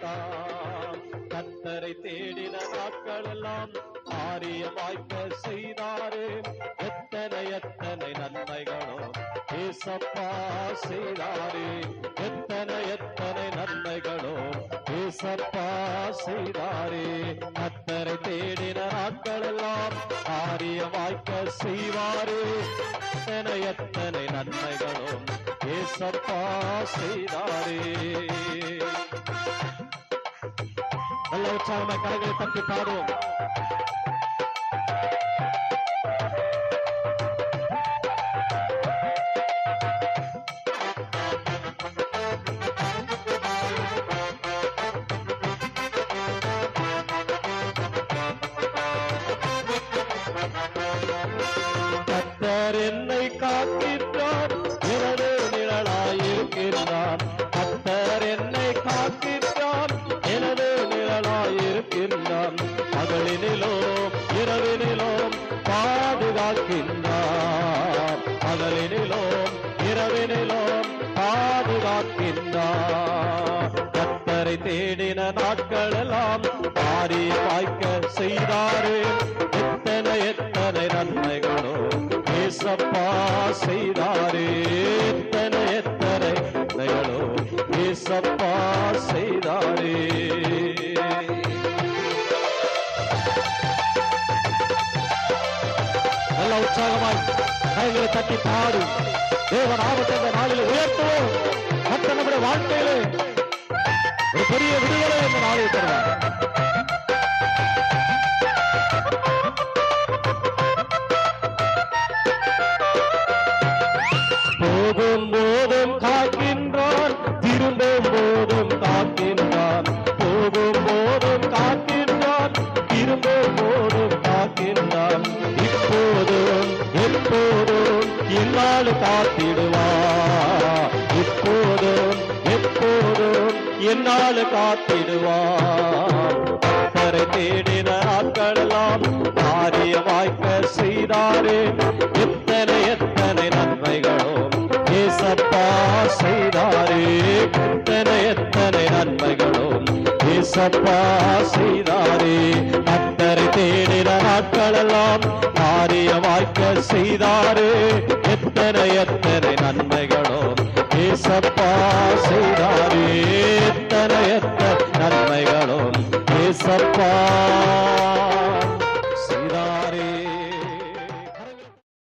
காண்பித்தார். கர்த்தரை தேடின நாட்கள் எல்லாம் காரிய வாய்க்க செய்தாரே. எத்தனை எத்தனை நன்மைகளோ ஏசப்பா செய்தாரே. எத்தனை எத்தனை நன்மைகளோ ஏசப்பா செய்தாரே. கர்த்தரை தேடின நாட்கள் எல்லாம் காரிய வாய்க்க செய்வாரே. எத்தனை எத்தனை நன்மைகளோ ஏசப்பா செய்தாரே. நல்ல உற்சாகமாய் கரங்களை தட்டி பாடுவோம். கர்த்தர் என்னை காக்கின்றார், எனது நிழலாயிருக்கின்றார். கர்த்தர் என்னை காக்கின்றார், எனது நிழலாயிருக்கின்றார். பகலினிலும் இரவினிலும் பாதுகாக்கின்றார். பகலினிலும் இரவினிலும் பாதுகாக்கின்றார். கர்த்தரை தேடின நாட்கள் எல்லாம் காரிய வாய்க்க செய்தாரே. எத்தனை எத்தனை நன்மைகளோ ஏசப்பா செய்தாரே. எத்தனை எத்தனை நன்மைகளோ ஏசப்பா செய்தாரே. நல்ல உற்சாகமாய் கைகளை தட்டி பாடு. தேவன் ஆபத்தை இந்த நாளில் உயர்த்துவோம். மற்ற நம்முடைய வாழ்க்கையிலே ஒரு பெரிய விடுதலை இந்த நாளில் தருவார். போதும் போதும் காக்கின்றான், திரும்பும் போதும் காக்கின்றான். போதும் போதும் காக்கின்றான், திரும்பும் போதும் காக்கின்றான். இப்போதும் எப்போதும் என்னால் காத்திடுவார். இப்போதும் எப்போதும் என்னால் காத்திடுவார். கர்த்தரை தேடின நாட்களெல்லாம் காரிய வாய்க்க செய்தாரே. எத்தனை எத்தனை நன்மைகளோ ஏசப்பா செய்தாரே. எத்தனை எத்தனை நன்மைகளோ ஏசப்பா செய்தாரே. கர்த்தரை தேடின நாட்களெல்லாம் காரிய வாய்க்க செய்தாரே. எத்தனை எத்தனை நன்மைகளோ ஏசப்பா செய்தாரே. எத்தனை எத்தனை நன்மைகளோ ஏசப்பா